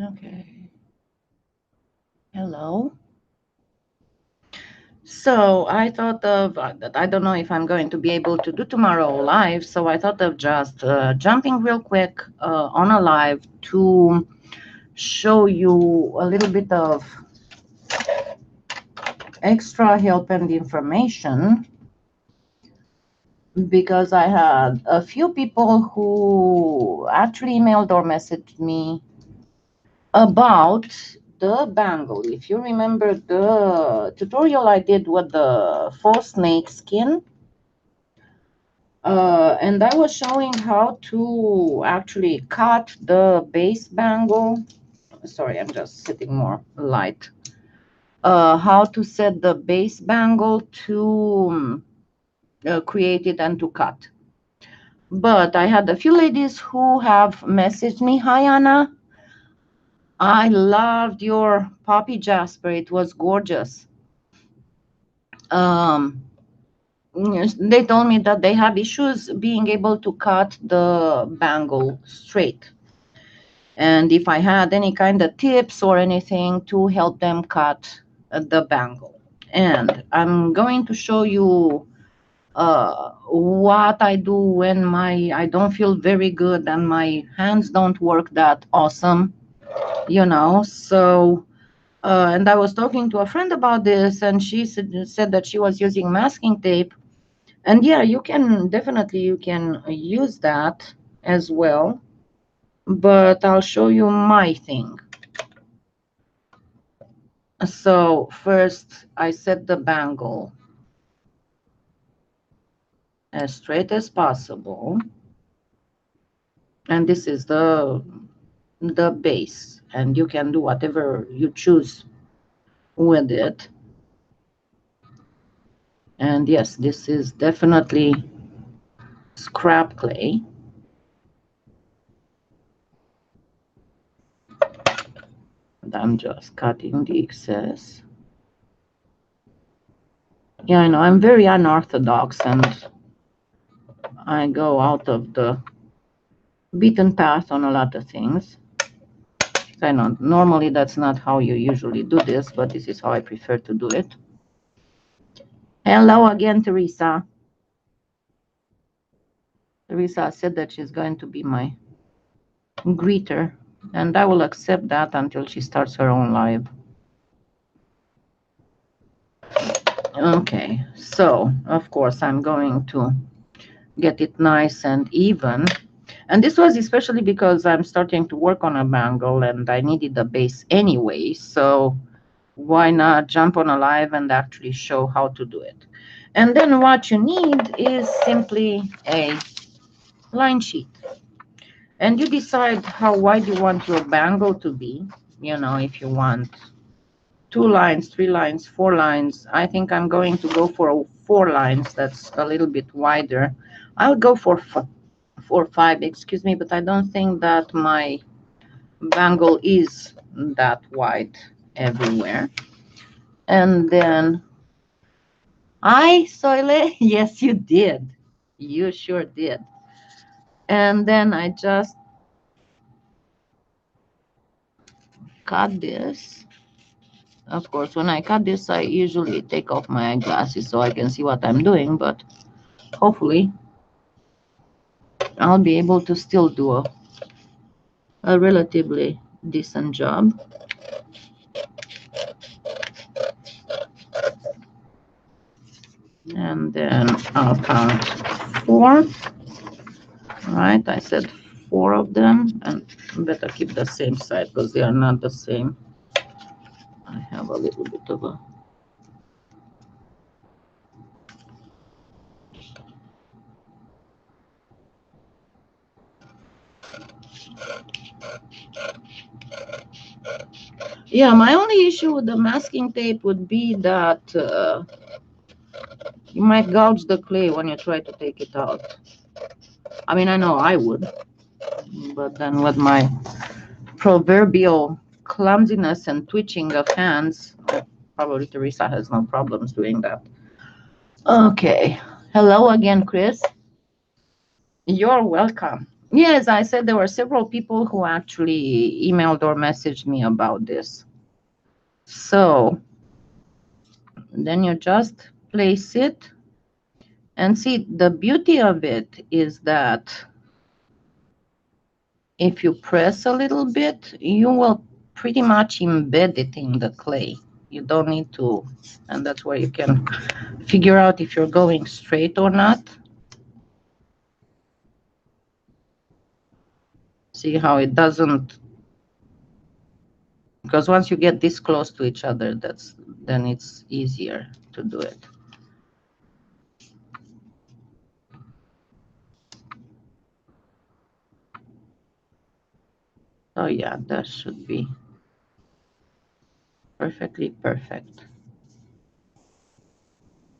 Okay. Hello. So I thought of that. I don't know if I'm going to be able to do tomorrow live. So I thought of just jumping real quick on a live to show you a little bit of extra help and information, because I had a few people who actually emailed or messaged me about the bangle. If you remember the tutorial I did with the faux snake skin, and I was showing how to actually cut the base bangle. Sorry, I'm just sitting more light. How to set the base bangle to create it and to cut. But I had a few ladies who have messaged me, "Hi, Anna. I loved your poppy jasper. It was gorgeous." Um, yes, they told me that they have issues being able to cut the bangle straight. And if I had any kind of tips or anything to help them cut the bangle. And I'm going to show you what I do when I don't feel very good and my hands don't work that awesome, you know. So and I was talking to a friend about this, and she said that she was using masking tape. And yeah, you can definitely you can use that as well, but I'll show you my thing. So first I set the bangle as straight as possible, and this is the base, and you can do whatever you choose with it. And yes, this is definitely scrap clay. And I'm just cutting the excess. Yeah, I know I'm very unorthodox, and I go out of the beaten path on a lot of things. I know normally that's not how you usually do this, but this is how I prefer to do it. Hello again, Teresa. Teresa said that she's going to be my greeter, and I will accept that until she starts her own live. Okay, so of course I'm going to get it nice and even. And this was especially because I'm starting to work on a bangle and I needed a base anyway, so why not jump on a live and actually show how to do it. And then what you need is simply a line sheet. And you decide how wide you want your bangle to be. You know, if you want 2 lines, 3 lines, 4 lines. I think I'm going to go for 4 lines. That's a little bit wider. I'll go for 5, excuse me, but I don't think that my bangle is that wide everywhere. And then Soile, yes, you did. You sure did. And then I just cut this. Of course, when I cut this, I usually take off my eyeglasses so I can see what I'm doing, but hopefully I'll be able to still do a relatively decent job. And then I'll count 4. Right, I said 4 of them, and better keep the same side because they are not the same. I have a little bit of a yeah, my only issue with the masking tape would be that you might gouge the clay when you try to take it out. I mean, I know I would, but then with my proverbial clumsiness and twitching of hands, probably Teresa has no problems doing that. Okay. Hello again, Chris. You're welcome. Yes, I said there were several people who actually emailed or messaged me about this. So then you just place it and see, the beauty of it is that if you press a little bit, you will pretty much embed it in the clay. You don't need to, and that's where you can figure out if you're going straight or not. See how it doesn't, because once you get this close to each other, then it's easier to do it. Oh yeah, that should be perfectly perfect.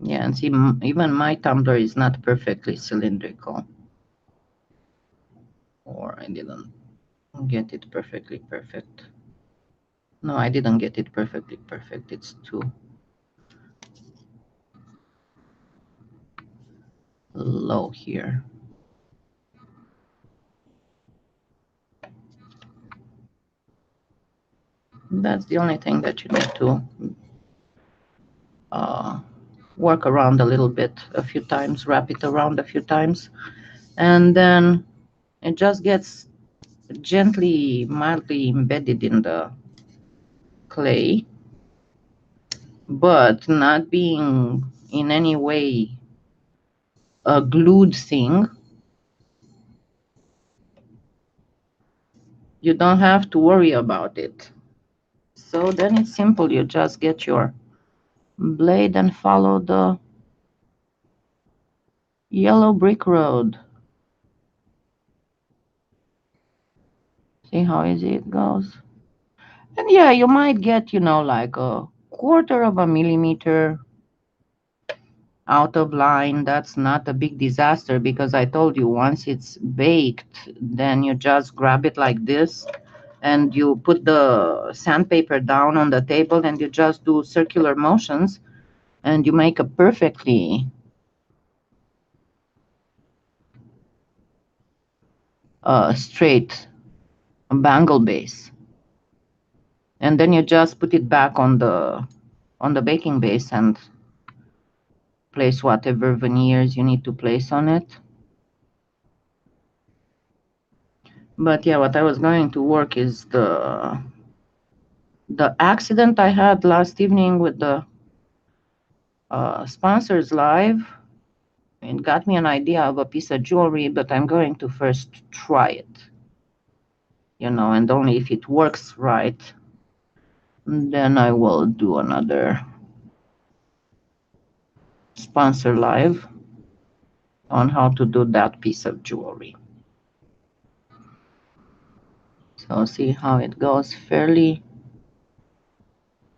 Yeah, and see, even my tumbler is not perfectly cylindrical. Or I didn't get it perfectly perfect. No, I didn't get it perfectly perfect. It's too low here. That's the only thing that you need to work around a little bit, a few times, wrap it around a few times, and then it just gets gently, mildly embedded in the clay, but not being in any way a glued thing. You don't have to worry about it. So then it's simple. You just get your blade and follow the yellow brick road. See how easy it goes? And yeah, you might get, like a quarter of a millimeter out of line. That's not a big disaster because I told you once it's baked, then you just grab it like this and you put the sandpaper down on the table and you just do circular motions and you make a perfectly straight bangle base. And then you just put it back on the baking base and place whatever veneers you need to place on it. But yeah, what I was going to work is the accident I had last evening with the sponsors live. It got me an idea of a piece of jewelry, but I'm going to first try it, and only if it works right, then I will do another sponsor live on how to do that piece of jewelry. So see how it goes, fairly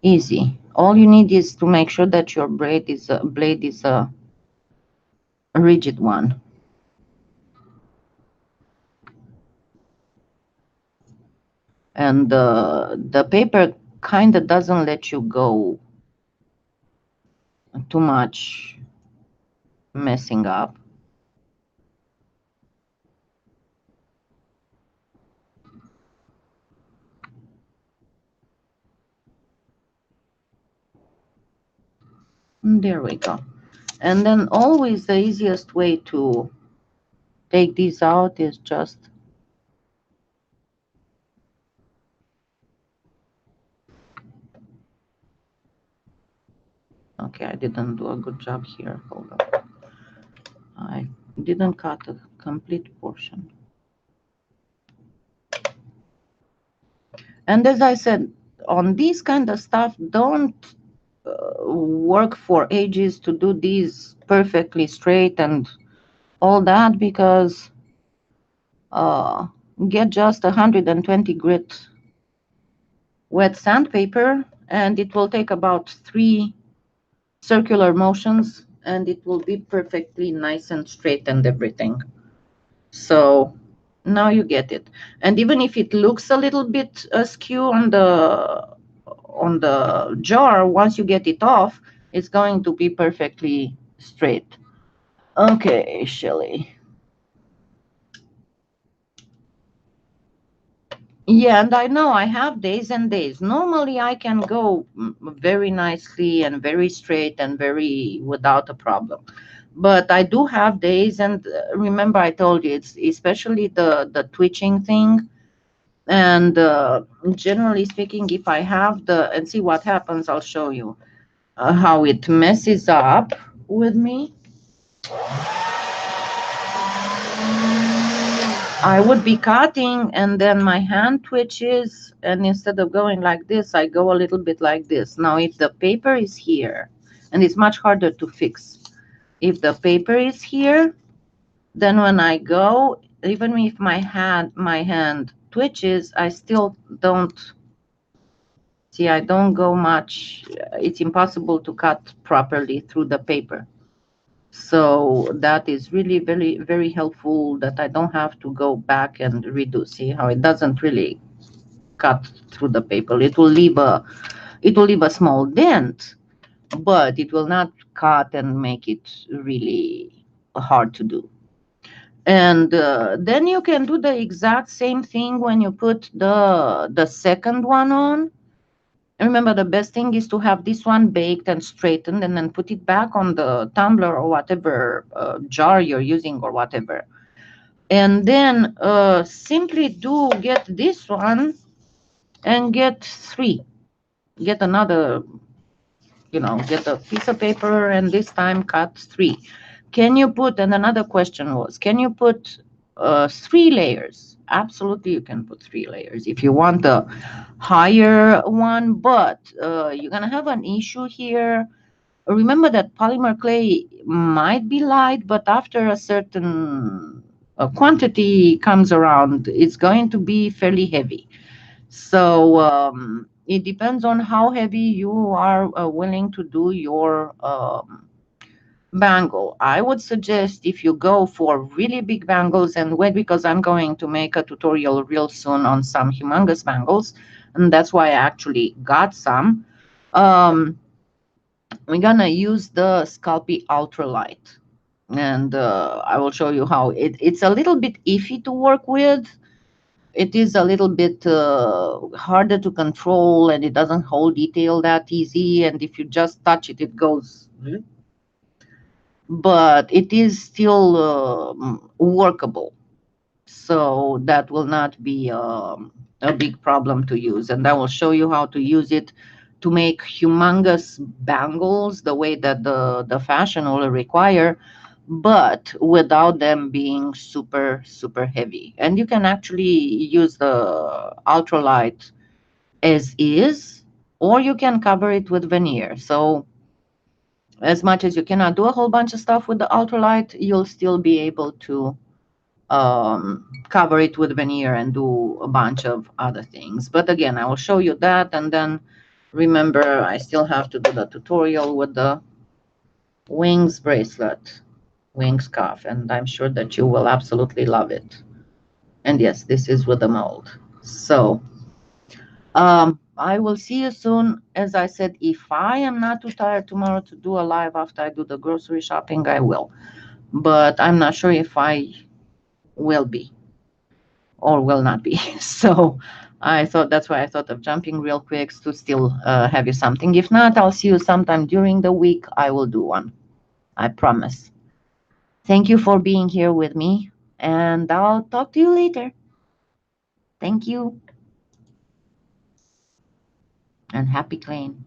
easy. All you need is to make sure that your blade is a rigid one. And the paper kind of doesn't let you go too much messing up. There we go. And then always the easiest way to take these out is just okay, I didn't do a good job here. Hold on. I didn't cut a complete portion. And as I said, on this kind of stuff, don't work for ages to do these perfectly straight and all that because uh, get just 120 grit wet sandpaper and it will take about 3 circular motions and it will be perfectly nice and straight and everything. So now you get it. And even if it looks a little bit askew on the jar, once you get it off, it's going to be perfectly straight. Okay, Shelly. Yeah, and I know I have days and days. Normally, I can go very nicely and very straight and very without a problem. But I do have days, and remember, I told you it's especially the twitching thing. And generally speaking, if I have the and see what happens, I'll show you how it messes up with me. I would be cutting and then my hand twitches, and instead of going like this, I go a little bit like this. Now, if the paper is here, and it's much harder to fix, if the paper is here, then when I go, even if my hand twitches, I still don't see, I don't go much. It's impossible to cut properly through the paper. So that is really very, very helpful that I don't have to go back and redo. See how it doesn't really cut through the paper. It will leave a small dent, but it will not cut and make it really hard to do. And then you can do the exact same thing when you put the second one on. And remember, the best thing is to have this one baked and straightened and then put it back on the tumbler or whatever jar you're using or whatever. And then simply do get this one and get three. Get another, get a piece of paper and this time cut three. Can you put, and another question was, can you put three layers? Absolutely, you can put three layers if you want the higher one, but you're going to have an issue here. Remember that polymer clay might be light, but after a certain quantity comes around, it's going to be fairly heavy. So it depends on how heavy you are willing to do your bangle. I would suggest if you go for really big bangles, and wait, because I'm going to make a tutorial real soon on some humongous bangles, and that's why I actually got some. Um, we're gonna use the Sculpey Ultralight, and I will show you how it's a little bit iffy to work with. It is a little bit harder to control, and it doesn't hold detail that easy, and if you just touch it, it goes. But it is still workable, so that will not be a big problem to use. And I will show you how to use it to make humongous bangles the way that the fashion will require, but without them being super super heavy. And you can actually use the ultralight as is, or you can cover it with veneer. So as much as you cannot do a whole bunch of stuff with the ultralight, you'll still be able to cover it with veneer and do a bunch of other things. But again, I will show you that. And then remember, I still have to do the tutorial with the wings bracelet, wings cuff, and I'm sure that you will absolutely love it. And yes, this is with the mold. So I will see you soon. As I said, if I am not too tired tomorrow to do a live after I do the grocery shopping, I will. But I'm not sure if I will be or will not be. So I thought that's why I thought of jumping real quick to still have you something. If not, I'll see you sometime during the week. I will do one. I promise. Thank you for being here with me, and I'll talk to you later. Thank you, and happy clean.